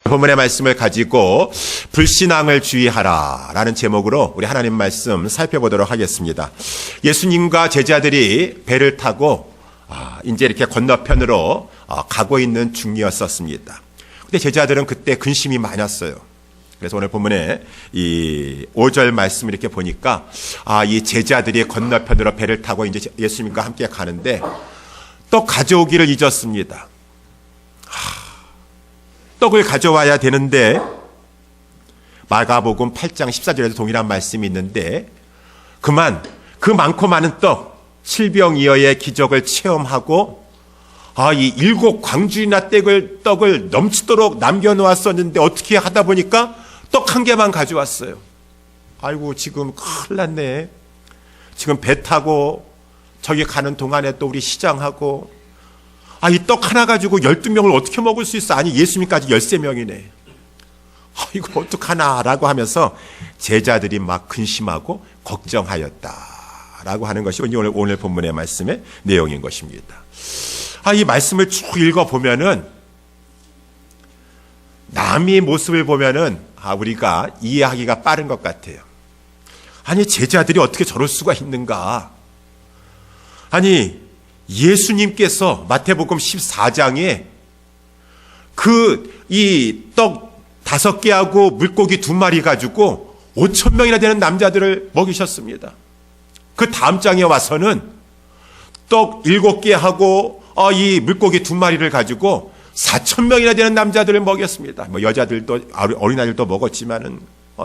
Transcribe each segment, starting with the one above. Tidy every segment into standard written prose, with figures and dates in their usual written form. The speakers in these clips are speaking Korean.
본문의 말씀을 가지고 불신앙을 주의하라 라는 제목으로 우리 하나님 말씀 살펴보도록 하겠습니다. 예수님과 제자들이 배를 타고 이제 이렇게 건너편으로 가고 있는 중이었었습니다. 근데 제자들은 그때 근심이 많았어요. 그래서 오늘 본문에 이 5절 말씀 이렇게 보니까 이 제자들이 건너편으로 배를 타고 이제 예수님과 함께 가는데 떡 가져오기를 잊었습니다. 떡을 가져와야 되는데 마가복음 8장 14절에도 동일한 말씀이 있는데 그만 그 많고 많은 떡 7병이어의 기적을 체험하고 이 7 광주리나 떡을 넘치도록 남겨놓았었는데 어떻게 하다 보니까 떡 한 개만 가져왔어요. 아이고 지금 큰일 났네. 지금 배 타고 저기 가는 동안에 또 우리 시장하고 이 떡 하나 가지고 12명을 어떻게 먹을 수 있어? 아니 예수님까지 13명이네. 이거 어떡하나 라고 하면서 제자들이 막 근심하고 걱정하였다라고 하는 것이 오늘 본문의 말씀의 내용인 것입니다. 이 말씀을 쭉 읽어보면은 남의 모습을 보면은 우리가 이해하기가 빠른 것 같아요. 아니 제자들이 어떻게 저럴 수가 있는가? 아니 예수님께서 마태복음 14장에 이 떡 5개하고 물고기 2마리 가지고 5,000명이나 되는 남자들을 먹이셨습니다. 그 다음 장에 와서는 떡 7개하고 이 물고기 2마리를 가지고 4,000명이나 되는 남자들을 먹였습니다. 여자들도 어린아이들도 먹었지만은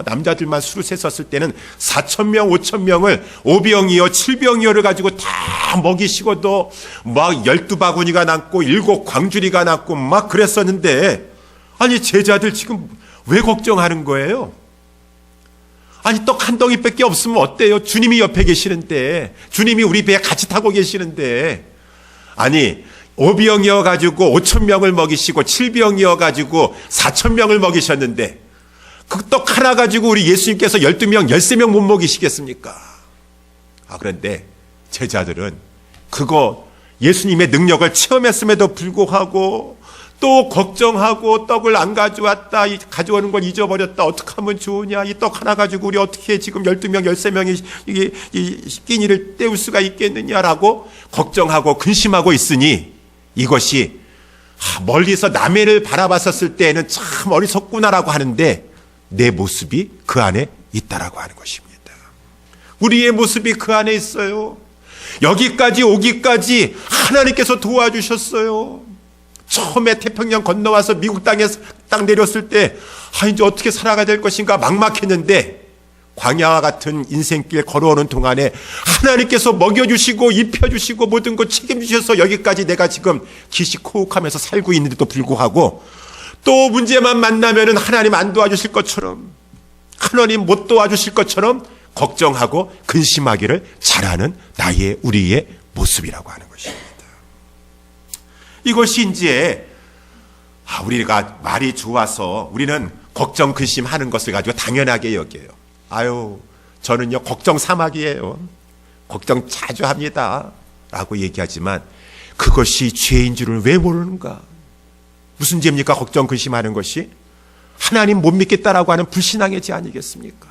남자들만 수를 셌었을 때는 4,000명, 5,000명을 5병이요, 7병이요를 가지고 다 먹이시고도 막 12바구니가 남고 7 광주리가 남고 막 그랬었는데 아니 제자들 지금 왜 걱정하는 거예요? 아니 떡 한 덩이밖에 없으면 어때요? 주님이 옆에 계시는데 주님이 우리 배에 같이 타고 계시는데 아니 5병이어 가지고 5,000명을 먹이시고 7병이어 가지고 4,000명을 먹이셨는데 그 떡 하나 가지고 우리 예수님께서 12명, 13명 못 먹이시겠습니까? 그런데 제자들은 그거 예수님의 능력을 체험했음에도 불구하고 또 걱정하고 떡을 안 가져왔다, 가져오는 걸 잊어버렸다, 어떻게 하면 좋으냐, 이 떡 하나 가지고 우리 어떻게 지금 12명, 13명이 이 끼니를 때울 수가 있겠느냐라고 걱정하고 근심하고 있으니 이것이 멀리서 남해를 바라봤었을 때에는 참 어리석구나라고 하는데 내 모습이 그 안에 있다라고 하는 것입니다. 우리의 모습이 그 안에 있어요. 여기까지 오기까지 하나님께서 도와주셨어요. 처음에 태평양 건너와서 미국 땅에 딱 내렸을 때 이제 어떻게 살아가야 될 것인가 막막했는데 광야와 같은 인생길 걸어오는 동안에 하나님께서 먹여주시고 입혀주시고 모든 것 책임주셔서 여기까지 내가 지금 기시코욱하면서 살고 있는데도 불구하고 또 문제만 만나면은 하나님 안 도와주실 것처럼 하나님 못 도와주실 것처럼 걱정하고 근심하기를 잘하는 우리의 모습이라고 하는 것입니다. 이것이 이제 우리가 말이 좋아서 우리는 걱정 근심하는 것을 가지고 당연하게 여겨요. 저는요 걱정 사막이에요. 걱정 자주 합니다 라고 얘기하지만 그것이 죄인 줄을 왜 모르는가? 무슨 죄입니까? 걱정 근심하는 것이 하나님 못 믿겠다라고 하는 불신앙의 죄 아니겠습니까?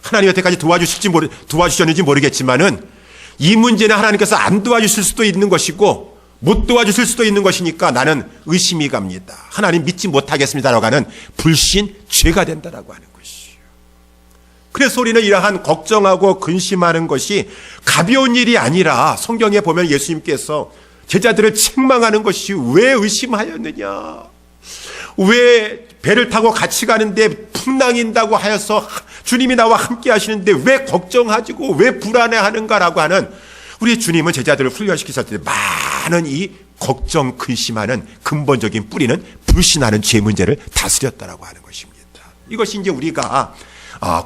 하나님 여태까지 도와주셨는지 모르겠지만은 이 문제는 하나님께서 안 도와주실 수도 있는 것이고 못 도와주실 수도 있는 것이니까 나는 의심이 갑니다. 하나님 믿지 못하겠습니다라고 하는 불신, 죄가 된다라고 하는 것이에요. 그래서 우리는 이러한 걱정하고 근심하는 것이 가벼운 일이 아니라 성경에 보면 예수님께서 제자들을 책망하는 것이 왜 의심하였느냐? 왜 배를 타고 같이 가는데 풍랑인다고 하여서 주님이 나와 함께 하시는데 왜 걱정하고 왜 불안해하는가라고 하는 우리 주님은 제자들을 훈련시키실 때 많은 이 걱정, 근심하는 근본적인 뿌리는 불신하는 죄 문제를 다스렸다라고 하는 것입니다. 이것이 이제 우리가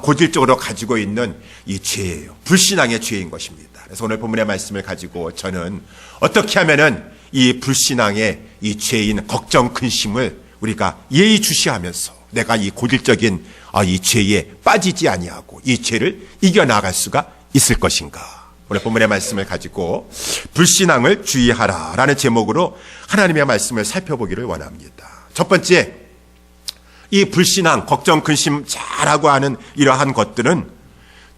고질적으로 가지고 있는 이 죄예요. 불신앙의 죄인 것입니다. 그래서 오늘 본문의 말씀을 가지고 저는 어떻게 하면은 이 불신앙의 이 죄인 걱정, 근심을 우리가 예의주시하면서 내가 이 고질적인 이 죄에 빠지지 아니하고 이 죄를 이겨나갈 수가 있을 것인가? 오늘 본문의 말씀을 가지고 불신앙을 주의하라 라는 제목으로 하나님의 말씀을 살펴보기를 원합니다. 첫 번째, 이 불신앙, 걱정, 근심 잘하고 하는 이러한 것들은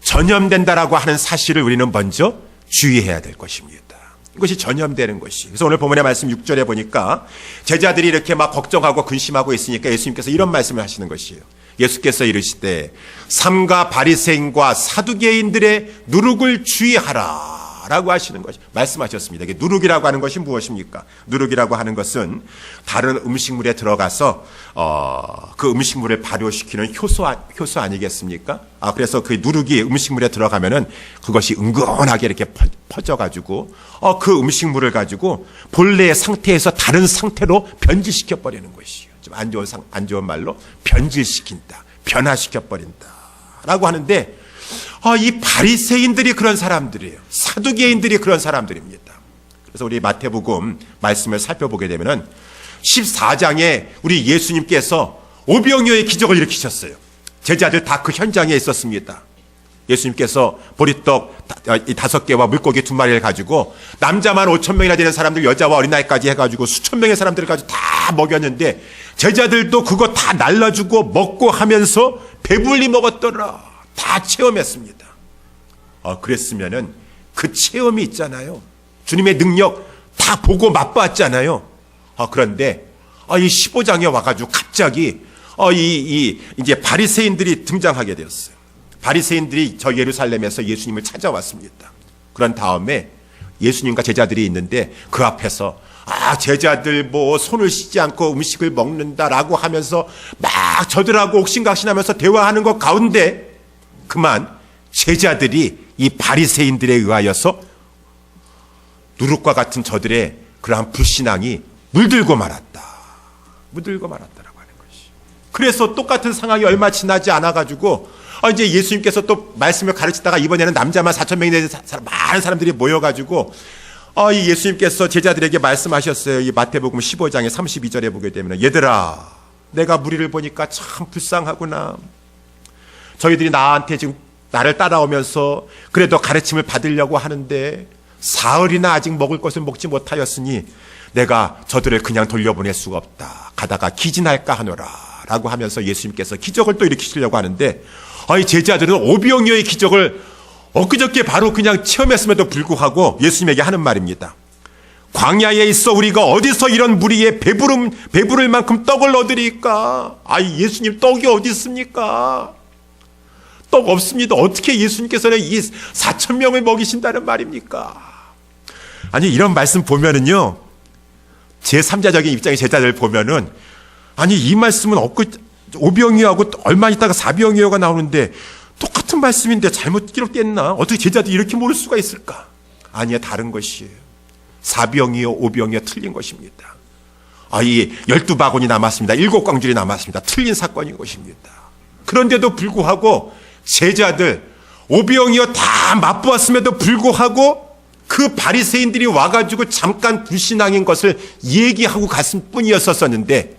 전염된다라고 하는 사실을 우리는 먼저 주의해야 될 것입니다. 이것이 전염되는 것이. 그래서 오늘 본문의 말씀 6절에 보니까 제자들이 이렇게 막 걱정하고 근심하고 있으니까 예수님께서 이런 말씀을 하시는 것이에요. 예수께서 이르시되 삼가 바리새인과 사두개인들의 누룩을 주의하라 라고 하시는 것이 말씀하셨습니다. 이게 누룩이라고 하는 것이 무엇입니까? 누룩이라고 하는 것은 다른 음식물에 들어가서 그 음식물을 발효시키는 효소 아니겠습니까? 그래서 그 누룩이 음식물에 들어가면은 그것이 은근하게 이렇게 퍼져가지고 그 음식물을 가지고 본래의 상태에서 다른 상태로 변질시켜 버리는 것이에요. 좀 안 좋은 말로 변질시킨다, 변화시켜 버린다라고 하는데. 이 바리새인들이 그런 사람들이에요. 사두개인들이 그런 사람들입니다. 그래서 우리 마태복음 말씀을 살펴보게 되면은 14장에 우리 예수님께서 오병이어의 기적을 일으키셨어요. 제자들 다 그 현장에 있었습니다. 예수님께서 보리떡 5개와 물고기 2마리를 가지고 남자만 5,000명이나 되는 사람들, 여자와 어린아이까지 해가지고 수천 명의 사람들을 가지고 다 먹였는데 제자들도 그거 다 날라주고 먹고 하면서 배불리 먹었더라. 다 체험했습니다. 그랬으면은 그 체험이 있잖아요. 주님의 능력 다 보고 맛봤잖아요. 그런데 이 15장에 와가지고 갑자기 이제 바리새인들이 등장하게 되었어요. 바리새인들이 저 예루살렘에서 예수님을 찾아왔습니다. 그런 다음에 예수님과 제자들이 있는데 그 앞에서 제자들 뭐 손을 씻지 않고 음식을 먹는다라고 하면서 막 저들하고 옥신각신하면서 대화하는 것 가운데 그만 제자들이 이 바리새인들에 의하여서 누룩과 같은 저들의 그러한 불신앙이 물들고 말았다. 물들고 말았다라고 하는 것이. 그래서 똑같은 상황이 얼마 지나지 않아가지고 이제 예수님께서 또 말씀을 가르치다가 이번에는 남자만 4,000명이 되는 많은 사람들이 모여가지고 이 예수님께서 제자들에게 말씀하셨어요. 이 마태복음 15장의 32절에 보게 되면 얘들아, 내가 무리를 보니까 참 불쌍하구나. 저희들이 나한테 지금 나를 따라오면서 그래도 가르침을 받으려고 하는데 사흘이나 아직 먹을 것을 먹지 못하였으니 내가 저들을 그냥 돌려보낼 수가 없다. 가다가 기진할까 하노라 라고 하면서 예수님께서 기적을 또 일으키시려고 하는데 이 제자들은 오병이어의 기적을 엊그저께 바로 그냥 체험했음에도 불구하고 예수님에게 하는 말입니다. 광야에 있어 우리가 어디서 이런 무리에 배부를 만큼 떡을 얻으리까? 예수님 떡이 어디 있습니까? 떡 없습니다. 어떻게 예수님께서는 이 4,000명을 먹이신다는 말입니까? 아니, 이런 말씀 보면은요, 제3자적인 입장의 제자들 보면은, 이 말씀은 오병이어하고 얼마 있다가 사병이어가 나오는데 똑같은 말씀인데 잘못 기록됐나? 어떻게 제자들이 이렇게 모를 수가 있을까? 아니요, 다른 것이에요. 사병이어, 오병이어 틀린 것입니다. 이 12바구니 남았습니다. 7광줄이 남았습니다. 틀린 사건인 것입니다. 그런데도 불구하고 제자들 오병이어 다 맛보았음에도 불구하고 그 바리새인들이 와가지고 잠깐 불신앙인 것을 얘기하고 갔을 뿐이었었는데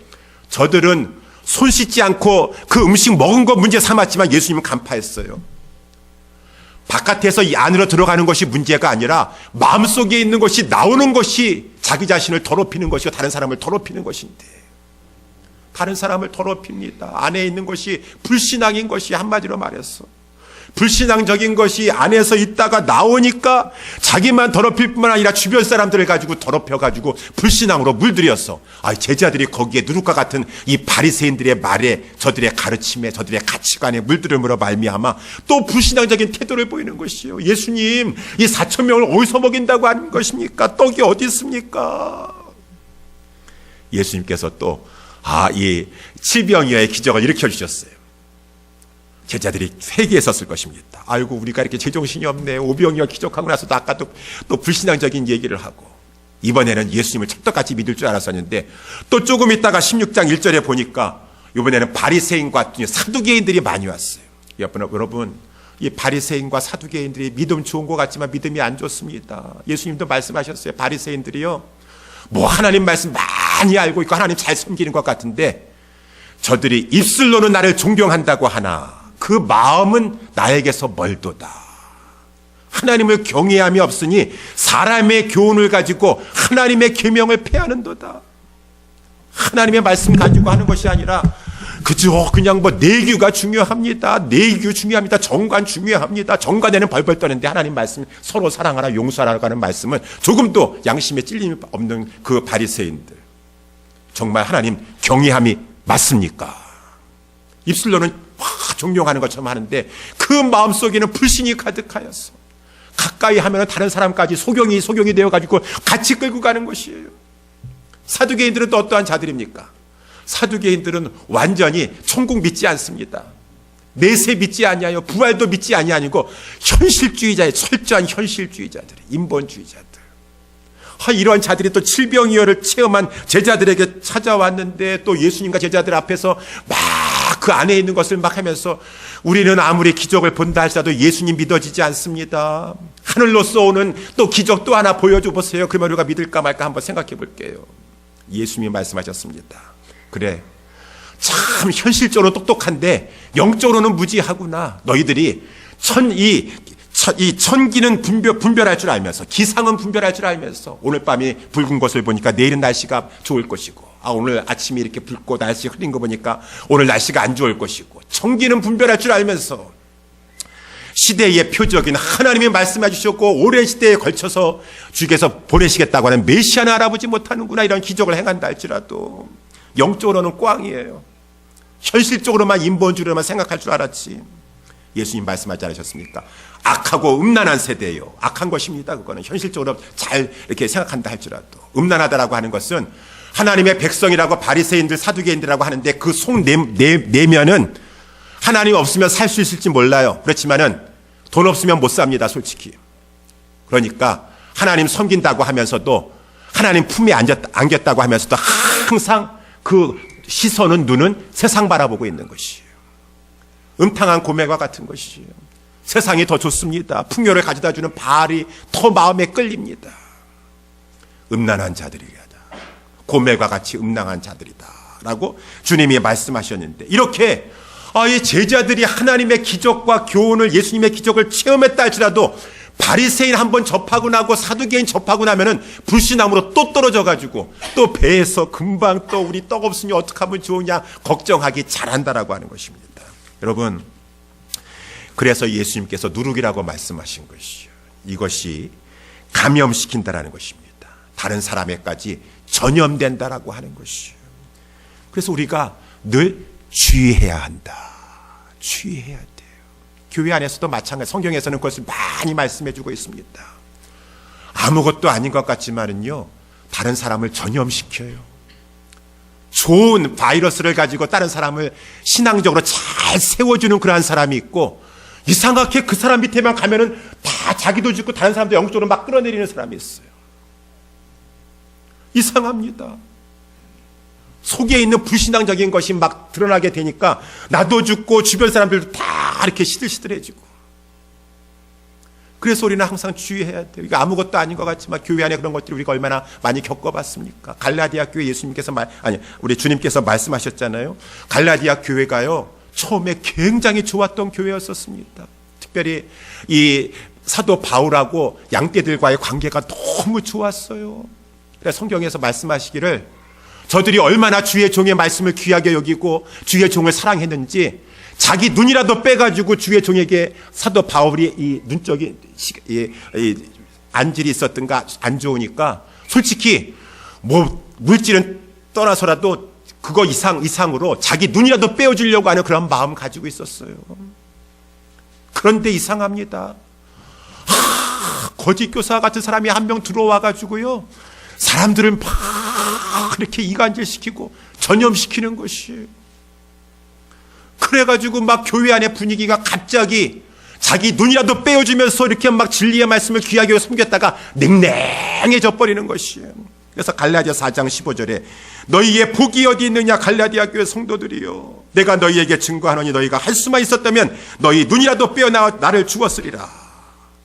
저들은 손 씻지 않고 그 음식 먹은 거 문제 삼았지만 예수님은 간파했어요. 바깥에서 이 안으로 들어가는 것이 문제가 아니라 마음속에 있는 것이 나오는 것이 자기 자신을 더럽히는 것이고 다른 사람을 더럽히는 것인데 다른 사람을 더럽힙니다. 안에 있는 것이 불신앙인 것이 한마디로 말했어. 불신앙적인 것이 안에서 있다가 나오니까 자기만 더럽힐 뿐만 아니라 주변 사람들을 가지고 더럽혀가지고 불신앙으로 물들였어. 제자들이 거기에 누룩과 같은 이 바리새인들의 말에 저들의 가르침에 저들의 가치관에 물들음으로 말미암아 또 불신앙적인 태도를 보이는 것이요. 예수님, 이 4,000명을 어디서 먹인다고 하는 것입니까? 떡이 어디 있습니까? 예수님께서 또 이 7병이어의 기적을 일으켜 주셨어요. 제자들이 회개했었을 것입니다. 아이고, 우리가 이렇게 제정신이 없네. 오병이어 기적하고 나서도 아까 또 불신앙적인 얘기를 하고 이번에는 예수님을 찰떡같이 믿을 줄 알았었는데 또 조금 있다가 16장 1절에 보니까 이번에는 바리새인과 사두개인들이 많이 왔어요. 여러분, 이 바리새인과 사두개인들이 믿음 좋은 것 같지만 믿음이 안 좋습니다. 예수님도 말씀하셨어요. 바리새인들이요, 뭐 하나님 말씀 많이 알고 있고 하나님 잘 섬기는 것 같은데 저들이 입술로는 나를 존경한다고 하나 그 마음은 나에게서 멀도다. 하나님을 경외함이 없으니 사람의 교훈을 가지고 하나님의 계명을 폐하는도다. 하나님의 말씀 가지고 하는 것이 아니라 그저 그냥 뭐 내규가 중요합니다. 내규 중요합니다. 정관 중요합니다. 정관에는 벌벌 떠는데 하나님 말씀 서로 사랑하라 용서하라고 하는 말씀은 조금도 양심에 찔림이 없는 그 바리새인들, 정말 하나님 경외함이 맞습니까? 입술로는 존경하는 것처럼 하는데 그 마음속에는 불신이 가득하였어. 가까이 하면 다른 사람까지 소경이 되어가지고 같이 끌고 가는 것이에요. 사두개인들은 또 어떠한 자들입니까? 사두개인들은 완전히 천국 믿지 않습니다. 내세 믿지 아니하여 부활도 믿지 아니하고 현실주의자의 철저한 현실주의자들, 인본주의자들. 이러한 자들이 또 칠병이어를 체험한 제자들에게 찾아왔는데 또 예수님과 제자들 앞에서 막 그 안에 있는 것을 막 하면서 우리는 아무리 기적을 본다 할지라도 예수님 믿어지지 않습니다. 하늘로서 오는 또 기적 또 하나 보여줘 보세요. 그러면 우리가 믿을까 말까 한번 생각해 볼게요. 예수님이 말씀하셨습니다. 그래, 참 현실적으로 똑똑한데 영적으로는 무지하구나. 너희들이 이 천기는 분별할 줄 알면서, 기상은 분별할 줄 알면서 오늘 밤이 붉은 것을 보니까 내일은 날씨가 좋을 것이고, 오늘 아침에 이렇게 붉고 날씨 흐린 거 보니까 오늘 날씨가 안 좋을 것이고, 천기는 분별할 줄 알면서 시대의 표적인 하나님이 말씀해 주셨고 오랜 시대에 걸쳐서 주께서 보내시겠다고 하는 메시아는 알아보지 못하는구나. 이런 기적을 행한다 할지라도 영적으로는 꽝이에요. 현실적으로만 인본주의로만 생각할 줄 알았지. 예수님 말씀하지 않으셨습니까? 악하고 음란한 세대예요. 악한 것입니다. 그거는 현실적으로 잘 이렇게 생각한다 할지라도. 음란하다라고 하는 것은 하나님의 백성이라고 바리새인들 사두개인들이라고 하는데 그 속 내면은 하나님 없으면 살 수 있을지 몰라요. 그렇지만은 돈 없으면 못 삽니다, 솔직히. 그러니까 하나님 섬긴다고 하면서도 하나님 품에 안겼다고 하면서도 항상 그 시선은, 눈은 세상 바라보고 있는 것이에요. 음탕한 고매와 같은 것이에요. 세상이 더 좋습니다. 풍요를 가져다주는 바알이 더 마음에 끌립니다. 음란한 자들이다. 고매과 같이 음란한 자들이다 라고 주님이 말씀하셨는데, 이렇게 이 제자들이 하나님의 기적과 교훈을, 예수님의 기적을 체험했다 할지라도 바리새인 한번 접하고 나고 사두개인 접하고 나면은 불신앙으로 또 떨어져 가지고 또 배에서 금방 또 우리 떡 없으니 어떻게 하면 좋으냐 걱정하기 잘한다라고 하는 것입니다. 여러분, 그래서 예수님께서 누룩이라고 말씀하신 것이요, 이것이 감염시킨다라는 것입니다. 다른 사람에까지 전염된다라고 하는 것이요. 그래서 우리가 늘 주의해야 한다. 주의해야 돼요. 교회 안에서도 마찬가지, 성경에서는 그것을 많이 말씀해주고 있습니다. 아무것도 아닌 것 같지만은요, 다른 사람을 전염시켜요. 좋은 바이러스를 가지고 다른 사람을 신앙적으로 잘 세워주는 그러한 사람이 있고, 이상하게 그 사람 밑에만 가면은 다 자기도 죽고 다른 사람도 영적으로 막 끌어내리는 사람이 있어요. 이상합니다. 속에 있는 불신앙적인 것이 막 드러나게 되니까 나도 죽고 주변 사람들도 다 이렇게 시들시들해지고. 그래서 우리는 항상 주의해야 돼요. 이거 아무것도 아닌 것 같지만 교회 안에 그런 것들을 우리가 얼마나 많이 겪어봤습니까? 갈라디아 교회 예수님께서 우리 주님께서 말씀하셨잖아요. 갈라디아 교회가요, 처음에 굉장히 좋았던 교회였었습니다. 특별히 이 사도 바울하고 양떼들과의 관계가 너무 좋았어요. 그래서 성경에서 말씀하시기를 저들이 얼마나 주의 종의 말씀을 귀하게 여기고 주의 종을 사랑했는지 자기 눈이라도 빼가지고 주의 종에게 사도 바울이 이 눈쪽이 안질이 있었던가 안 좋으니까 솔직히 뭐 물질은 떠나서라도 그거 이상으로 자기 눈이라도 빼어주려고 하는 그런 마음을 가지고 있었어요. 그런데 이상합니다. 거짓 교사 같은 사람이 한 명 들어와가지고요, 사람들을 막 이렇게 이간질시키고 전염시키는 것이에요. 그래가지고 막 교회 안의 분위기가 갑자기 자기 눈이라도 빼어주면서 이렇게 막 진리의 말씀을 귀하게 섬겼다가 냉랭해져 버리는 것이에요. 그래서 갈라디아 4장 15절에 너희의 복이 어디 있느냐 갈라디아 교회 성도들이요, 내가 너희에게 증거하노니 너희가 할 수만 있었다면 너희 눈이라도 빼어 나를 주었으리라.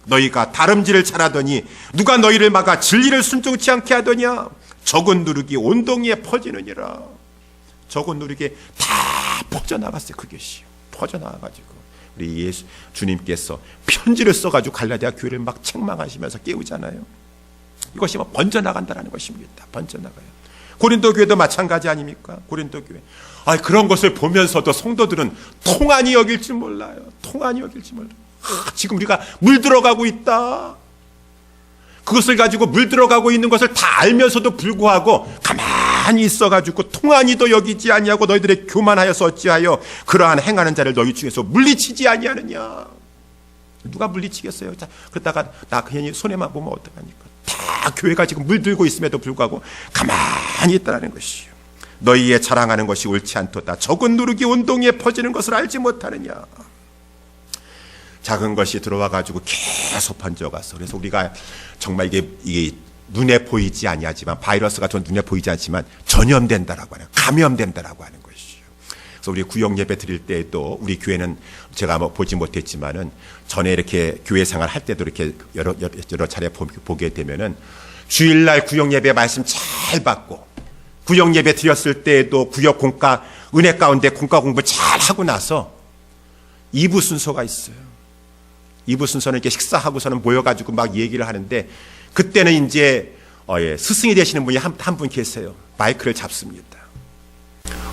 너희가 다름질을 잘하더니 누가 너희를 막아 진리를 순종치 않게 하더냐. 적은 누룩이 온 동이에 퍼지느니라. 적은 누룩이 다 퍼져나갔어요. 그것이 퍼져나가가지고 우리 예수 주님께서 편지를 써가지고 갈라디아 교회를 막 책망하시면서 깨우잖아요. 이것이 막 번져나간다는 것입니다. 번져나가요. 고린도 교회도 마찬가지 아닙니까? 고린도 교회. 그런 것을 보면서도 성도들은 통한이 여길 줄 몰라요. 통한이 여길 줄 몰라요. 지금 우리가 물들어가고 있다. 그것을 가지고 물들어가고 있는 것을 다 알면서도 불구하고 가만히 있어가지고 통한이도 여기지 아니하고 너희들의 교만하여서 어찌하여 그러한 행하는 자를 너희 중에서 물리치지 아니하느냐. 누가 물리치겠어요? 자, 그러다가 나 그냥 손해만 보면 어떡합니까? 다 교회가 지금 물들고 있음에도 불구하고 가만히 있다는 것이요. 너희의 자랑하는 것이 옳지 않도다. 적은 누룩이 온 동에 퍼지는 것을 알지 못하느냐. 작은 것이 들어와가지고 계속 번져가서, 그래서 우리가 정말 이게 눈에 보이지 아니하지만, 바이러스 같은 눈에 보이지 않지만 전염된다라고 하는, 감염된다라고 하는 것이요. 그래서 우리 구역 예배 드릴 때에도 우리 교회는 제가 보지 못했지만은 전에 이렇게 교회 생활 할 때도 이렇게 여러 차례 보게 되면은 주일날 구역 예배 말씀 잘 받고, 구역 예배 드렸을 때에도 구역 공과 은혜 가운데 공과 공부 잘 하고 나서 2부 순서가 있어요. 2부 순서는 이렇게 식사하고서는 모여가지고 막 얘기를 하는데, 그때는 이제 스승이 되시는 분이 한 분 계세요. 마이크를 잡습니다.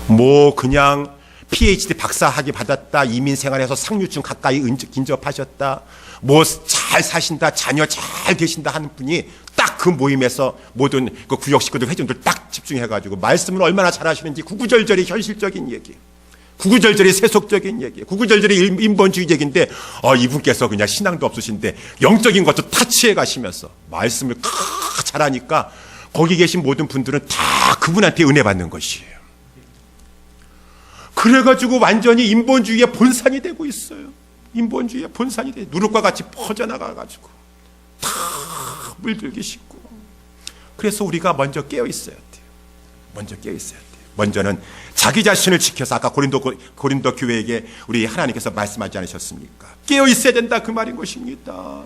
뭐 그냥 PhD 박사학위 받았다, 이민생활에서 상류층 가까이 인접하셨다, 뭐 잘 사신다, 자녀 잘 되신다 하는 분이 딱 그 모임에서 모든 그 구역 식구들 회중들 딱 집중해가지고 말씀을 얼마나 잘하시는지 구구절절히 현실적인 얘기, 구구절절히 세속적인 얘기, 구구절절히 인본주의 얘기인데, 이분께서 그냥 신앙도 없으신데 영적인 것도 타치해 가시면서 말씀을 잘하니까 거기 계신 모든 분들은 다 그분한테 은혜 받는 것이에요. 그래가지고 완전히 인본주의의 본산이 되고 있어요. 인본주의의 본산이 돼. 누룩과 같이 퍼져나가가지고 다 물들기 쉽고. 그래서 우리가 먼저 깨어 있어야 돼요. 먼저 깨어 있어야 돼요. 먼저는 자기 자신을 지켜서, 아까 고린도 교회에게 우리 하나님께서 말씀하지 않으셨습니까? 깨어 있어야 된다, 그 말인 것입니다.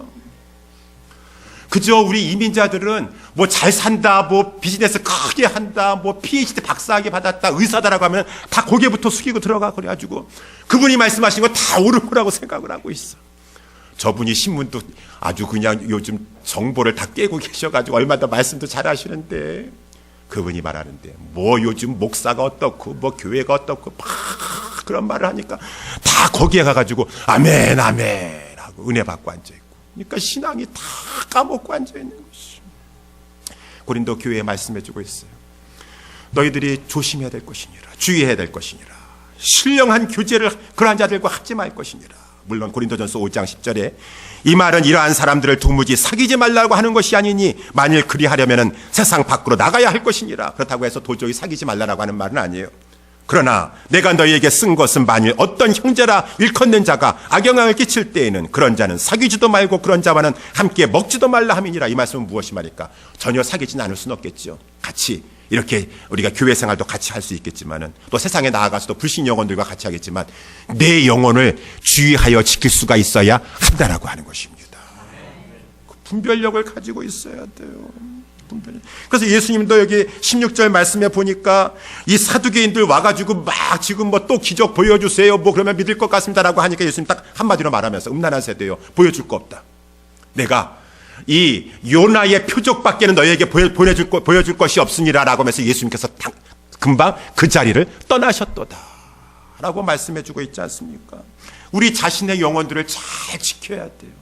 그저 우리 이민자들은 뭐 잘 산다, 뭐 비즈니스 크게 한다, 뭐 PhD 박사학위 받았다, 의사다라고 하면 다 고개부터 숙이고 들어가. 그래가지고 그분이 말씀하신 거 다 옳은 거라고 생각을 하고 있어. 저분이 신문도 아주 그냥 요즘 정보를 다 깨고 계셔가지고 얼마나 말씀도 잘 하시는데, 그분이 말하는데 뭐 요즘 목사가 어떻고 뭐 교회가 어떻고 막 그런 말을 하니까 다 거기에 가가지고 아멘 아멘 하고 은혜 받고 앉아있고, 그러니까 신앙이 다 까먹고 앉아있는 것이. 고린도 교회에 말씀해주고 있어요. 너희들이 조심해야 될 것이니라, 주의해야 될 것이니라, 신령한 교제를 그러한 자들과 하지 말 것이니라. 물론 고린도전서 5장 10절에 이 말은 이러한 사람들을 도무지 사귀지 말라고 하는 것이 아니니 만일 그리하려면 세상 밖으로 나가야 할 것이니라. 그렇다고 해서 도저히 사귀지 말라고 하는 말은 아니에요. 그러나 내가 너희에게 쓴 것은 만일 어떤 형제라 일컫는 자가 악영향을 끼칠 때에는 그런 자는 사귀지도 말고 그런 자와는 함께 먹지도 말라 함이니라. 이 말씀은 무엇이 말일까? 전혀 사귀지는 않을 수는 없겠죠. 같이 이렇게 우리가 교회 생활도 같이 할 수 있겠지만은, 또 세상에 나아가서도 불신 영혼들과 같이 하겠지만 내 영혼을 주의하여 지킬 수가 있어야 한다라고 하는 것입니다. 그 분별력을 가지고 있어야 돼요. 그래서 예수님도 여기 16절 말씀에 보니까 이 사두개인들 와가지고 막 지금 뭐 또 기적 보여주세요, 뭐 그러면 믿을 것 같습니다라고 하니까 예수님 딱 한마디로 말하면서 음란한 세대요, 보여줄 거 없다. 내가 이 요나의 표적밖에는 너희에게 보여줄 것이 없으니라라고 하면서 예수님께서 금방 그 자리를 떠나셨도다 라고 말씀해 주고 있지 않습니까? 우리 자신의 영혼들을 잘 지켜야 돼요.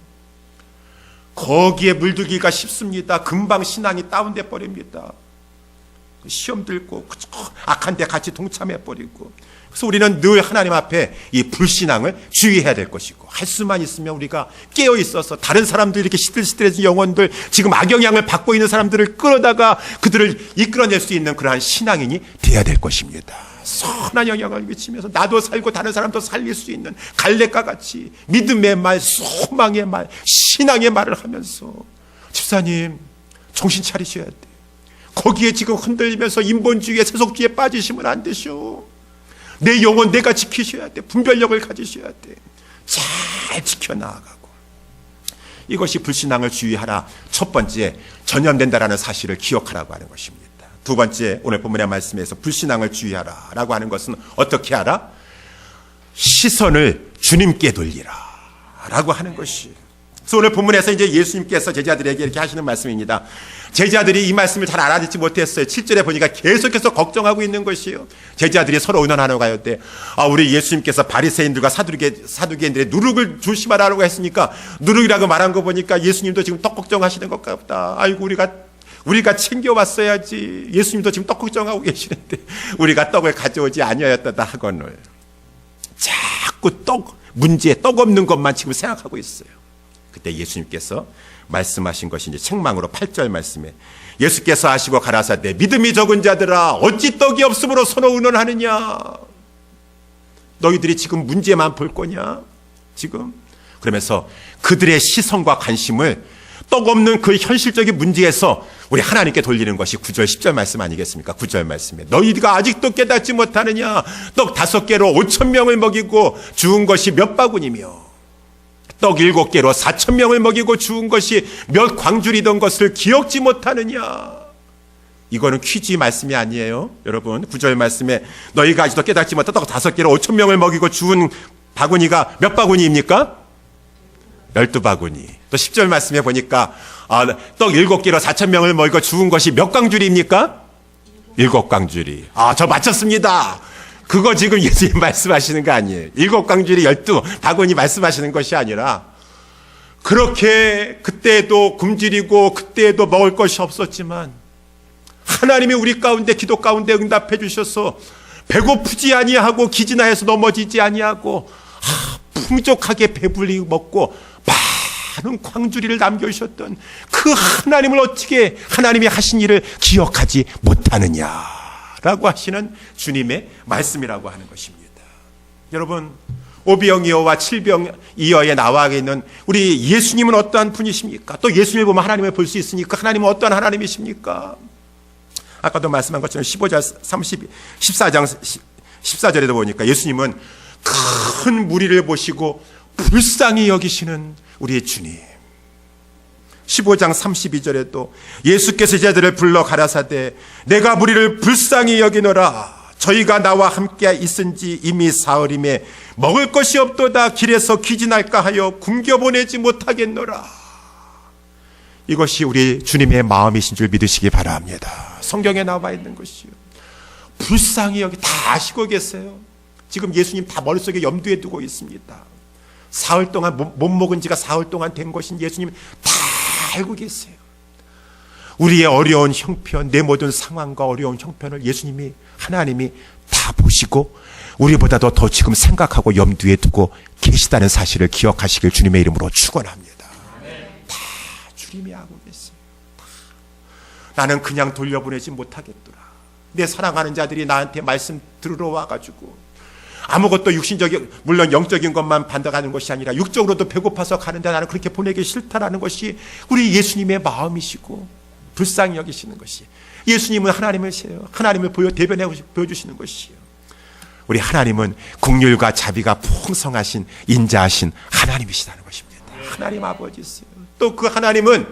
거기에 물들기가 쉽습니다. 금방 신앙이 다운돼 버립니다. 시험 들고 악한 데 같이 동참해 버리고. 그래서 우리는 늘 하나님 앞에 이 불신앙을 주의해야 될 것이고, 할 수만 있으면 우리가 깨어 있어서 다른 사람들, 이렇게 시들시들해진 영혼들, 지금 악영향을 받고 있는 사람들을 끌어다가 그들을 이끌어낼 수 있는 그러한 신앙인이 되어야 될 것입니다. 선한 영향을 미치면서 나도 살고 다른 사람도 살릴 수 있는 갈렙과 같이 믿음의 말, 소망의 말, 신앙의 말을 하면서, 집사님 정신 차리셔야 돼요. 거기에 지금 흔들리면서 인본주의에 세속주의에 빠지시면 안 되셔. 내 영혼 내가 지키셔야 돼. 분별력을 가지셔야 돼. 잘 지켜나가고. 이것이 불신앙을 주의하라. 첫 번째, 전염된다라는 사실을 기억하라고 하는 것입니다. 두 번째, 오늘 본문의 말씀에서 불신앙을 주의하라 라고 하는 것은 어떻게 하라? 시선을 주님께 돌리라 라고 하는 것이. 그래서 오늘 본문에서 이제 예수님께서 제자들에게 이렇게 하시는 말씀입니다. 제자들이 이 말씀을 잘 알아듣지 못했어요. 7절에 보니까 계속해서 걱정하고 있는 것이에요. 제자들이 서로 의논하러 가요때 우리 예수님께서 바리새인들과 사두개인들의 누룩을 조심하라고 했으니까 누룩이라고 말한 거 보니까 예수님도 지금 떡 걱정하시는 것 같다. 아이고 우리가 챙겨왔어야지. 예수님도 지금 떡 걱정하고 계시는데 우리가 떡을 가져오지 아니하였다 하거늘 자꾸 문제에 떡 없는 것만 지금 생각하고 있어요. 그때 예수님께서 말씀하신 것이 이제 책망으로 8절 말씀에 예수께서 하시고 가라사대 믿음이 적은 자들아 어찌 떡이 없음으로 서로 의논하느냐. 너희들이 지금 문제만 볼 거냐 지금. 그러면서 그들의 시선과 관심을 떡 없는 그 현실적인 문제에서 우리 하나님께 돌리는 것이 9절 10절 말씀 아니겠습니까? 9절 말씀에 너희가 아직도 깨닫지 못하느냐. 떡 5개로 5,000명을 먹이고 주운 것이 몇 바구니며 떡 7개로 4,000명을 먹이고 주운 것이 몇 광줄이던 것을 기억지 못하느냐. 이거는 퀴즈 말씀이 아니에요. 여러분 9절 말씀에 너희가 아직도 깨닫지 못한 떡 5개로 5,000명을 먹이고 주운 바구니가 몇 바구니입니까? 12바구니. 또 10절 말씀에 보니까 떡 7개로 4,000명을 먹이고 주운 것이 몇 광줄입니까? 7광줄이. 저 맞췄습니다. 그거 지금 예수님 말씀하시는 거 아니에요. 7광줄이 12바구니 말씀하시는 것이 아니라 그렇게 그때도 굶주리고 그때도 먹을 것이 없었지만 하나님이 우리 가운데 기도 가운데 응답해 주셔서 배고프지 아니하고 기진하여서 넘어지지 아니하고 풍족하게 배불리 먹고 많은 광주리를 남겨주셨던 그 하나님을 어떻게 하나님이 하신 일을 기억하지 못하느냐라고 하시는 주님의 말씀이라고 하는 것입니다. 여러분 오병이어와 칠병이어에 나와 있는 우리 예수님은 어떠한 분이십니까? 또 예수님을 보면 하나님을 볼 수 있으니까 하나님은 어떠한 하나님이십니까? 아까도 말씀한 것처럼 14장 14절에도 보니까 예수님은 큰 무리를 보시고 불쌍히 여기시는 우리의 주님. 15장 32절에도 예수께서 제자들을 불러 가라사대 내가 무리를 불쌍히 여기노라. 저희가 나와 함께 있은지 이미 사흘임에 먹을 것이 없도다. 길에서 기진할까 하여 굶겨보내지 못하겠노라. 이것이 우리 주님의 마음이신 줄 믿으시기 바랍니다. 성경에 나와 있는 것이요. 불쌍히 여기 다 아시고 계세요. 지금 예수님 다 머릿속에 염두에 두고 있습니다. 사흘 동안 못 먹은 지가 사흘 동안 된 것인 예수님 다 알고 계세요. 우리의 어려운 형편, 내 모든 상황과 어려운 형편을 예수님이 하나님이 다 보시고 우리보다도 더 지금 생각하고 염두에 두고 계시다는 사실을 기억하시길 주님의 이름으로 축원합니다. 다 주님이 알고 계세요. 나는 그냥 돌려보내지 못하겠더라. 내 사랑하는 자들이 나한테 말씀 들으러 와가지고 아무것도 육신적인 물론 영적인 것만 받아가는 것이 아니라 육적으로도 배고파서 가는데 나는 그렇게 보내기 싫다라는 것이 우리 예수님의 마음이시고 불쌍히 여기시는 것이 예수님은 하나님을 대변해 보여주시는 것이요. 우리 하나님은 긍휼과 자비가 풍성하신 인자하신 하나님이시다는 것입니다. 하나님 아버지세요. 또 그 하나님은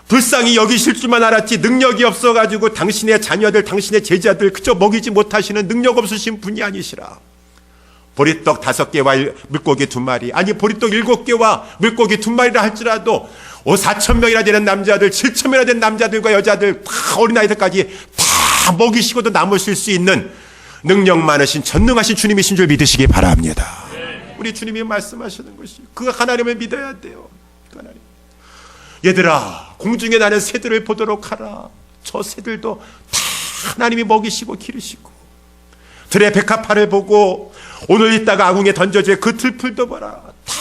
불쌍히 여기실 줄만 알았지 능력이 없어가지고 당신의 자녀들 당신의 제자들 그저 먹이지 못하시는 능력 없으신 분이 아니시라. 보리떡 5개와 물고기 2마리 아니 보리떡 7개와 물고기 2마리라 할지라도 4,000명이나 되는 남자들 7,000명이나 되는 남자들과 여자들 다 어린아이들까지 다 먹이시고도 남으실 수 있는 능력 많으신 전능하신 주님이신 줄 믿으시기 바랍니다. 우리 주님이 말씀하시는 것이 그 하나님을 믿어야 돼요. 그 하나님. 얘들아 공중에 나는 새들을 보도록 하라. 저 새들도 다 하나님이 먹이시고 기르시고 들의 백합화를 보고 오늘 있다가 아궁에 던져질 그 들풀도 봐라. 다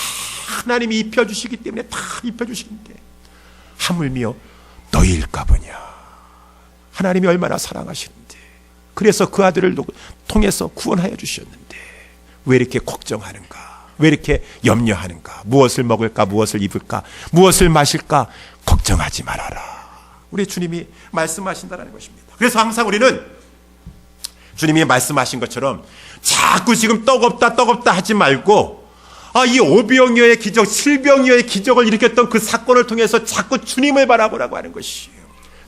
하나님이 입혀주시기 때문에 다 입혀주시는데 하물며 너희일까 보냐. 하나님이 얼마나 사랑하시는데 그래서 그 아들을 통해서 구원하여 주셨는데 왜 이렇게 걱정하는가. 왜 이렇게 염려하는가. 무엇을 먹을까 무엇을 입을까 무엇을 마실까 걱정하지 말아라. 우리 주님이 말씀하신다는 것입니다. 그래서 항상 우리는 주님이 말씀하신 것처럼 자꾸 지금 떡 없다 하지 말고 이 오병이어의 기적, 칠병이어의 기적을 일으켰던 그 사건을 통해서 자꾸 주님을 바라보라고 하는 것이에요.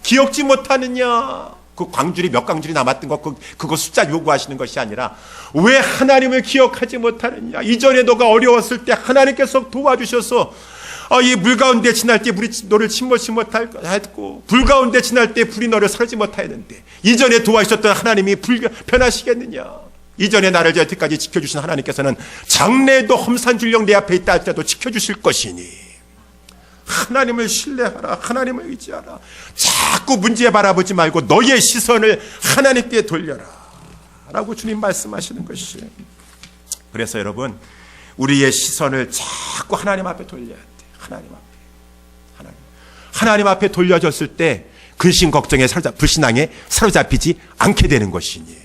기억지 못하느냐. 그 광줄이 몇 광줄이 남았던 것 그거 숫자 요구하시는 것이 아니라 왜 하나님을 기억하지 못하느냐. 이전에 너가 어려웠을 때 하나님께서 도와주셔서 이 물 가운데 지날 때 물이 너를 침몰치 못하고 불 가운데 지날 때 불이 너를 사르지 못하였는데 이전에 도와주셨던 하나님이 변하시겠느냐. 이전에 나를 여태까지 지켜주신 하나님께서는 장래에도 험산줄령 내 앞에 있다 할지라도 지켜주실 것이니 하나님을 신뢰하라. 하나님을 의지하라. 자꾸 문제 바라보지 말고 너의 시선을 하나님께 돌려라 라고 주님 말씀하시는 것이에요. 그래서 여러분, 우리의 시선을 자꾸 하나님 앞에 돌려야 돼. 하나님 앞에 돌려졌을 때 근심 걱정에 불신앙에 사로잡히지 않게 되는 것이니,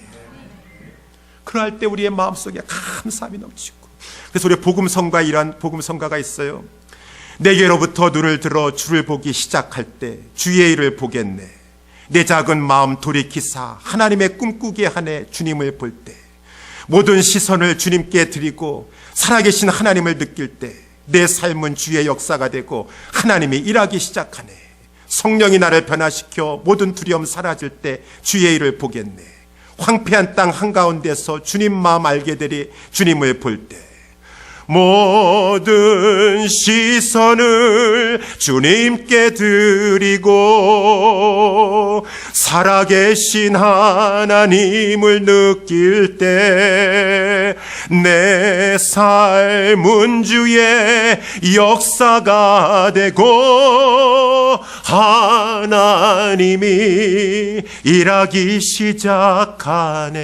그럴 때 우리의 마음속에 감사함이 넘치고. 그래서 우리 복음성가, 이런 복음성가가 있어요. 내게로부터 눈을 들어 주를 보기 시작할 때 주의 일을 보겠네. 내 작은 마음 돌이키사 하나님의 꿈꾸게 하네. 주님을 볼 때 모든 시선을 주님께 드리고 살아계신 하나님을 느낄 때 내 삶은 주의 역사가 되고 하나님이 일하기 시작하네. 성령이 나를 변화시켜 모든 두려움 사라질 때 주의 일을 보겠네. 황폐한 땅 한가운데서 주님 마음 알게 되리. 주님을 볼 때 모든 시선을 주님께 드리고 살아계신 하나님을 느낄 때 내 삶은 주의 역사가 되고 하나님이 일하기 시작하네.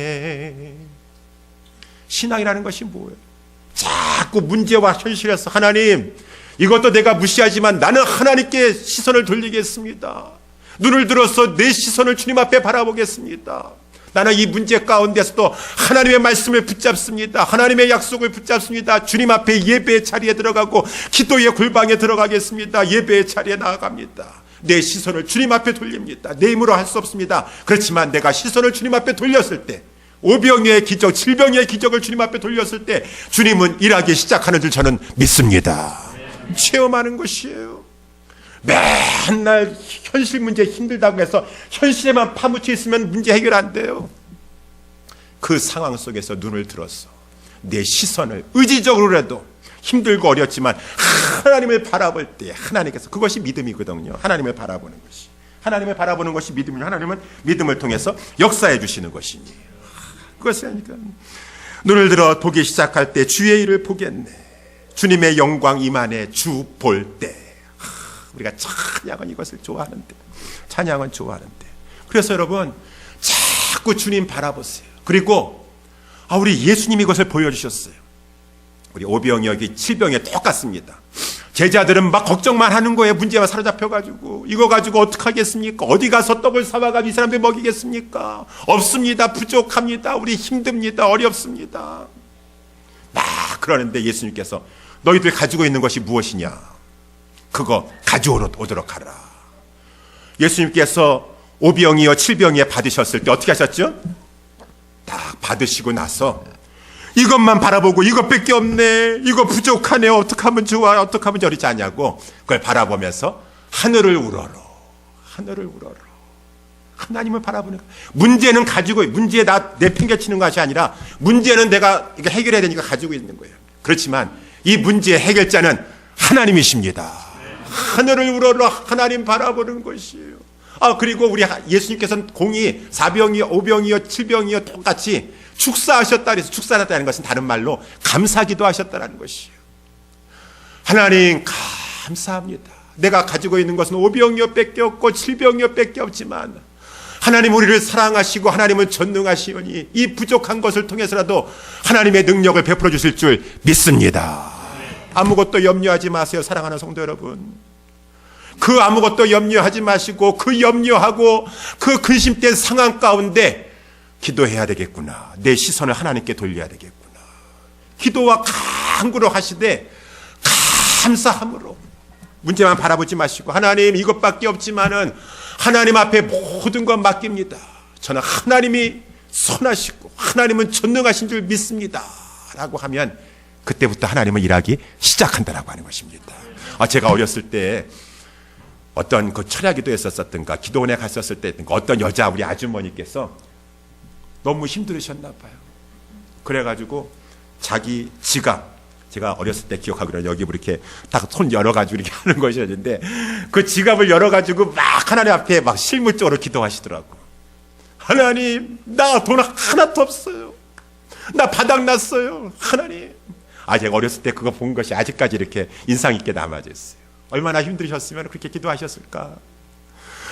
신앙이라는 것이 뭐예요? 자꾸 문제와 현실에서 하나님, 이것도 내가 무시하지만 나는 하나님께 시선을 돌리겠습니다. 눈을 들어서 내 시선을 주님 앞에 바라보겠습니다. 나는 이 문제 가운데서도 하나님의 말씀을 붙잡습니다. 하나님의 약속을 붙잡습니다. 주님 앞에 예배의 자리에 들어가고 기도의 골방에 들어가겠습니다. 예배의 자리에 나아갑니다. 내 시선을 주님 앞에 돌립니다. 내 힘으로 할 수 없습니다. 그렇지만 내가 시선을 주님 앞에 돌렸을 때, 오병이어의 기적, 질병의 기적을 주님 앞에 돌렸을 때 주님은 일하기 시작하는 줄 저는 믿습니다. 체험하는 것이에요. 맨날 현실 문제 힘들다고 해서 현실에만 파묻혀 있으면 문제 해결 안 돼요. 그 상황 속에서 눈을 들어서 내 시선을 의지적으로라도 힘들고 어렵지만 하나님을 바라볼 때 하나님께서, 그것이 믿음이거든요. 하나님을 바라보는 것이, 하나님을 바라보는 것이 믿음이요, 하나님은 믿음을 통해서 역사해 주시는 것이니, 그것이니까 눈을 들어 보기 시작할 때 주의 일을 보겠네. 주님의 영광 임하네. 주 볼 때. 우리가 찬양은 이것을 좋아하는데, 찬양은 좋아하는데. 그래서 여러분, 자꾸 주님 바라보세요. 그리고 우리 예수님이 이것을 보여주셨어요. 우리 오병이어기 칠병에 똑같습니다. 제자들은 막 걱정만 하는 거예요. 문제만 사로잡혀가지고 이거 가지고 어떡하겠습니까? 어디 가서 떡을 사와가지고 이 사람들 먹이겠습니까? 없습니다. 부족합니다. 우리 힘듭니다. 어렵습니다. 막 그러는데 예수님께서 너희들 가지고 있는 것이 무엇이냐? 그거 가져오도록 하라. 예수님께서 오병이어 칠병이어 받으셨을 때 어떻게 하셨죠? 딱 받으시고 나서 이것만 바라보고 이것밖에 없네, 이거 부족하네, 어떻게 하면 좋아, 어떻게 하면 저리지 않냐고 그걸 바라보면서 하늘을 우러러, 하늘을 우러러. 하나님을 바라보는 거예요. 문제는 가지고, 문제에 나 내팽개치는 것이 아니라 문제는 내가 이거 해결해야 되니까 가지고 있는 거예요. 그렇지만 이 문제의 해결자는 하나님이십니다. 하늘을 우러러 하나님 바라보는 것이에요. 그리고 우리 예수님께서는 공이 4병이요 5병이요 7병이요 똑같이 축사하셨다 그래서 축사하셨다는 것은 다른 말로 감사기도 하셨다는 것이에요. 하나님 감사합니다. 내가 가지고 있는 것은 5병이요 밖에 없고 7병이요 밖에 없지만 하나님 우리를 사랑하시고 하나님은 전능하시오니 이 부족한 것을 통해서라도 하나님의 능력을 베풀어 주실 줄 믿습니다. 아무것도 염려하지 마세요. 사랑하는 성도 여러분, 그 아무것도 염려하지 마시고 그 염려하고 그 근심된 상황 가운데 기도해야 되겠구나. 내 시선을 하나님께 돌려야 되겠구나. 기도와 간구로 하시되 감사함으로 문제만 바라보지 마시고 하나님 이것밖에 없지만은 하나님 앞에 모든 것 맡깁니다. 저는 하나님이 선하시고 하나님은 전능하신 줄 믿습니다 라고 하면 그때부터 하나님은 일하기 시작한다라고 하는 것입니다. 제가 어렸을 때 어떤 그 철야기도에 있었던가 기도원에 갔었을 때 어떤 여자 우리 아주머니께서 너무 힘들으셨나 봐요. 그래가지고 자기 지갑 제가 어렸을 때 기억하기로는 여기 이렇게 딱 손 열어가지고 이렇게 하는 것이었는데 그 지갑을 열어가지고 막 하나님 앞에 막 실물적으로 기도하시더라고. 하나님, 나 돈 하나도 없어요. 나 바닥났어요. 하나님. 제가 어렸을 때 그거 본 것이 아직까지 이렇게 인상 있게 남아져 있어요. 얼마나 힘드셨으면 그렇게 기도하셨을까.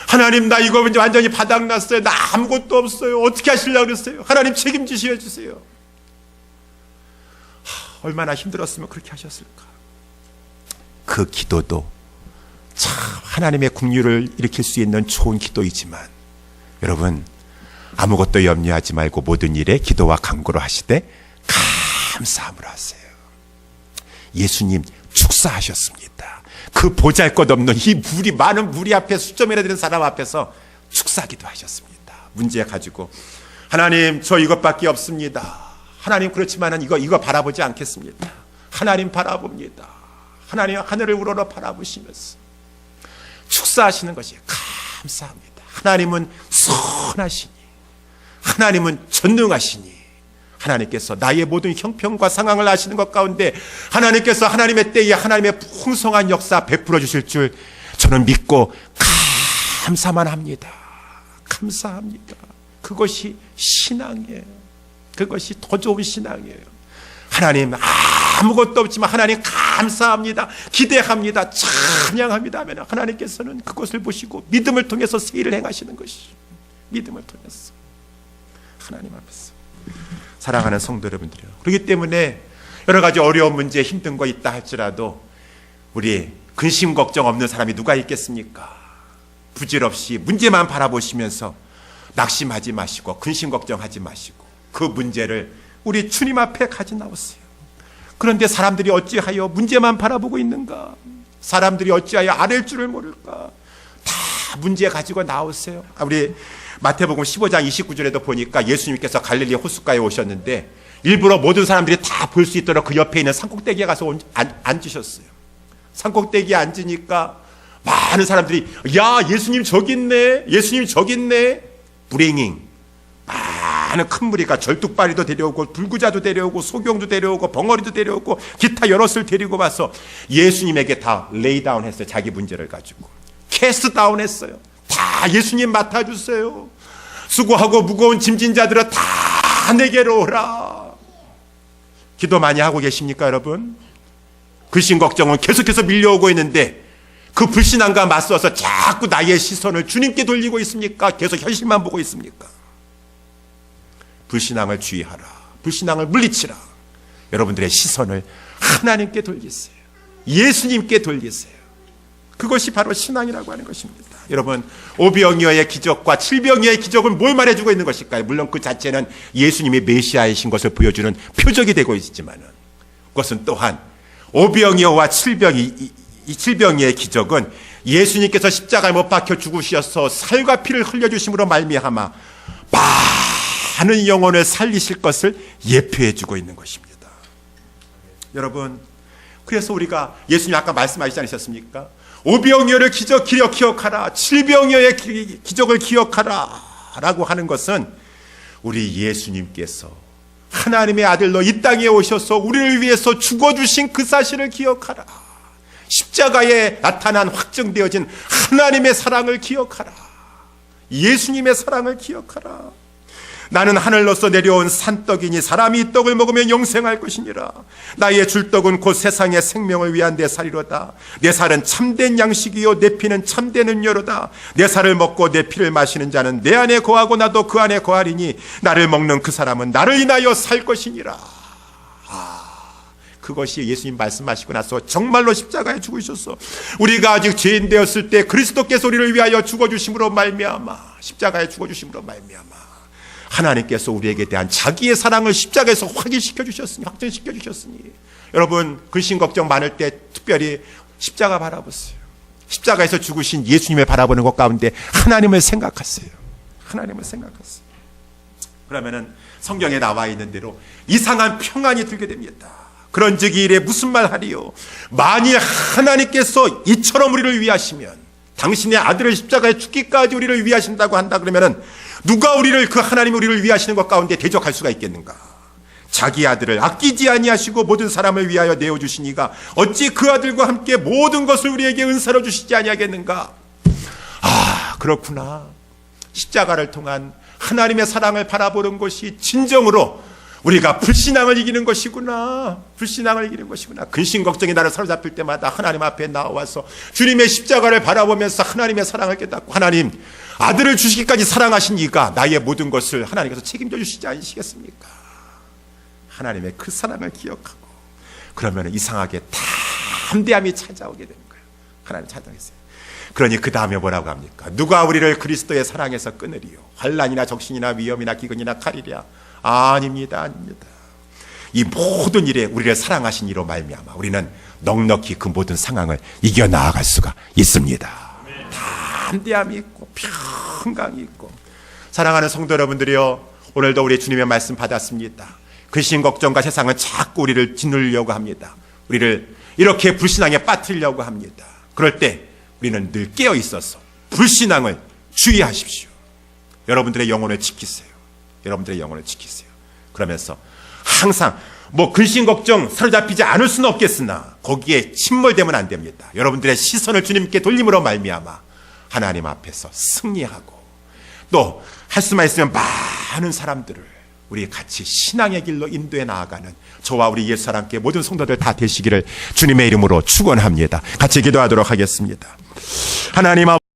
하나님, 나 이거 이제 완전히 바닥났어요. 나 아무것도 없어요. 어떻게 하시려고 그랬어요? 하나님 책임지셔 주세요. 얼마나 힘들었으면 그렇게 하셨을까. 그 기도도 참 하나님의 긍휼을 일으킬 수 있는 좋은 기도이지만 여러분, 아무것도 염려하지 말고 모든 일에 기도와 간구로 하시되 감사함으로 하세요. 예수님 축사하셨습니다. 그 보잘것없는 이 많은 무리 앞에 수점이나 되는 사람 앞에서 축사기도 하셨습니다. 문제 가지고 하나님, 저 이것밖에 없습니다. 하나님, 그렇지만은 이거 바라보지 않겠습니다. 하나님 바라봅니다. 하나님 하늘을 우러러 바라보시면서 축사하시는 것이 감사합니다. 하나님은 선하시니, 하나님은 전능하시니, 하나님께서 나의 모든 형편과 상황을 아시는 것 가운데 하나님께서 하나님의 때에 하나님의 풍성한 역사 베풀어 주실 줄 저는 믿고 감사만 합니다. 감사합니다. 그것이 신앙이에요. 그것이 더 좋은 신앙이에요. 하나님, 아무것도 없지만 하나님 감사합니다. 기대합니다. 찬양합니다 하면 하나님께서는 그것을 보시고 믿음을 통해서 새 일을 행하시는 것이, 믿음을 통해서 하나님 앞에서. 사랑하는 성도 여러분들이요, 그렇기 때문에 여러 가지 어려운 문제, 힘든 거 있다 할지라도 우리 근심 걱정 없는 사람이 누가 있겠습니까? 부질없이 문제만 바라보시면서 낙심하지 마시고 근심 걱정하지 마시고 그 문제를 우리 주님 앞에 가져 나오세요. 그런데 사람들이 어찌하여 문제만 바라보고 있는가? 사람들이 어찌하여 아랠 줄을 모를까? 다 문제 가지고 나오세요. 우리 마태복음 15장 29절에도 보니까 예수님께서 갈릴리 호숫가에 오셨는데 일부러 모든 사람들이 다 볼 수 있도록 그 옆에 있는 산꼭대기에 가서 앉으셨어요. 산꼭대기에 앉으니까 많은 사람들이 야, 예수님 저기 있네, 예수님 저기 있네. 브레잉잉, 많은 큰 무리가 절뚝발이도 데려오고 불구자도 데려오고 소경도 데려오고 벙어리도 데려오고 기타 여럿을 데리고 와서 예수님에게 다 레이다운 했어요. 자기 문제를 가지고 캐스트 다운 했어요. 다 예수님 맡아주세요. 수고하고 무거운 짐진 자들아 다 내게로 오라. 기도 많이 하고 계십니까 여러분? 근심 걱정은 계속해서 밀려오고 있는데 그 불신앙과 맞서서 자꾸 나의 시선을 주님께 돌리고 있습니까? 계속 현실만 보고 있습니까? 불신앙을 주의하라. 불신앙을 물리치라. 여러분들의 시선을 하나님께 돌리세요. 예수님께 돌리세요. 그것이 바로 신앙이라고 하는 것입니다. 여러분, 오병이어의 기적과 칠병이어의 기적은 뭘 말해주고 있는 것일까요? 물론 그 자체는 예수님이 메시아이신 것을 보여주는 표적이 되고 있지만 그것은 또한 오병이어와 칠병이어의 기적은 예수님께서 십자가에 못 박혀 죽으셔서 살과 피를 흘려주심으로 말미암아 많은 영혼을 살리실 것을 예표해 주고 있는 것입니다. 여러분, 그래서 우리가 예수님 아까 말씀하시지 않으셨습니까? 오병이어를 기억하라, 칠병이어의 기적을 기억하라 라고 하는 것은 우리 예수님께서 하나님의 아들로 이 땅에 오셔서 우리를 위해서 죽어주신 그 사실을 기억하라. 십자가에 나타난 확정되어진 하나님의 사랑을 기억하라. 예수님의 사랑을 기억하라. 나는 하늘로서 내려온 산떡이니 사람이 이 떡을 먹으면 영생할 것이니라. 나의 줄떡은 곧 세상의 생명을 위한 내 살이로다. 내 살은 참된 양식이요 내 피는 참된 음료로다. 내 살을 먹고 내 피를 마시는 자는 내 안에 거하고 나도 그 안에 거하리니 나를 먹는 그 사람은 나를 인하여 살 것이니라. 그것이 예수님 말씀하시고 나서 정말로 십자가에 죽으셔서 우리가 아직 죄인 되었을 때 그리스도께서 우리를 위하여 죽어주심으로 말미암아, 십자가에 죽어주심으로 말미암아 하나님께서 우리에게 대한 자기의 사랑을 십자가에서 확인시켜 주셨으니, 확정시켜 주셨으니, 여러분 근심 걱정 많을 때 특별히 십자가 바라보세요. 십자가에서 죽으신 예수님을 바라보는 것 가운데 하나님을 생각하세요. 하나님을 생각하세요. 그러면은 성경에 나와 있는 대로 이상한 평안이 들게 됩니다. 그런즉 이 일에 무슨 말 하리요? 만일 하나님께서 이처럼 우리를 위하시면, 당신의 아들을 십자가에 죽기까지 우리를 위하신다고 한다 그러면은 누가 우리를, 그 하나님이 우리를 위하시는 것 가운데 대적할 수가 있겠는가? 자기 아들을 아끼지 아니하시고 모든 사람을 위하여 내어주시니가 어찌 그 아들과 함께 모든 것을 우리에게 은사로 주시지 아니하겠는가. 아, 그렇구나. 십자가를 통한 하나님의 사랑을 바라보는 것이 진정으로 우리가 불신앙을 이기는 것이구나. 불신앙을 이기는 것이구나. 근심 걱정이 나를 사로잡힐 때마다 하나님 앞에 나와서 주님의 십자가를 바라보면서 하나님의 사랑을 깨닫고, 하나님, 아들을 주시기까지 사랑하신 이가 나의 모든 것을 하나님께서 책임져 주시지 않으시겠습니까? 하나님의 그 사랑을 기억하고, 그러면 이상하게 담대함이 찾아오게 되는 거예요. 하나님 찾아오겠어요. 그러니 그 다음에 뭐라고 합니까? 누가 우리를 그리스도의 사랑에서 끊으리요? 환난이나 적신이나 위험이나 기근이나 칼이랴? 아닙니다, 아닙니다. 이 모든 일에 우리를 사랑하신 이로 말미암아 우리는 넉넉히 그 모든 상황을 이겨 나아갈 수가 있습니다. 담대함이 있고 평강이 있고. 사랑하는 성도 여러분들이요, 오늘도 우리 주님의 말씀 받았습니다. 근심 걱정과 세상은 자꾸 우리를 짓누르려고 합니다. 우리를 이렇게 불신앙에 빠뜨리려고 합니다. 그럴 때 우리는 늘 깨어 있어서 불신앙을 주의하십시오. 여러분들의 영혼을 지키세요. 여러분들의 영혼을 지키세요. 그러면서 항상 근심 걱정 사로잡히지 않을 수는 없겠으나 거기에 침몰되면 안 됩니다. 여러분들의 시선을 주님께 돌림으로 말미암아 하나님 앞에서 승리하고, 또 할 수만 있으면 많은 사람들을 우리 같이 신앙의 길로 인도해 나아가는 저와 우리 옛사람께 모든 성도들 다 되시기를 주님의 이름으로 축원합니다. 같이 기도하도록 하겠습니다. 하나님 아버지,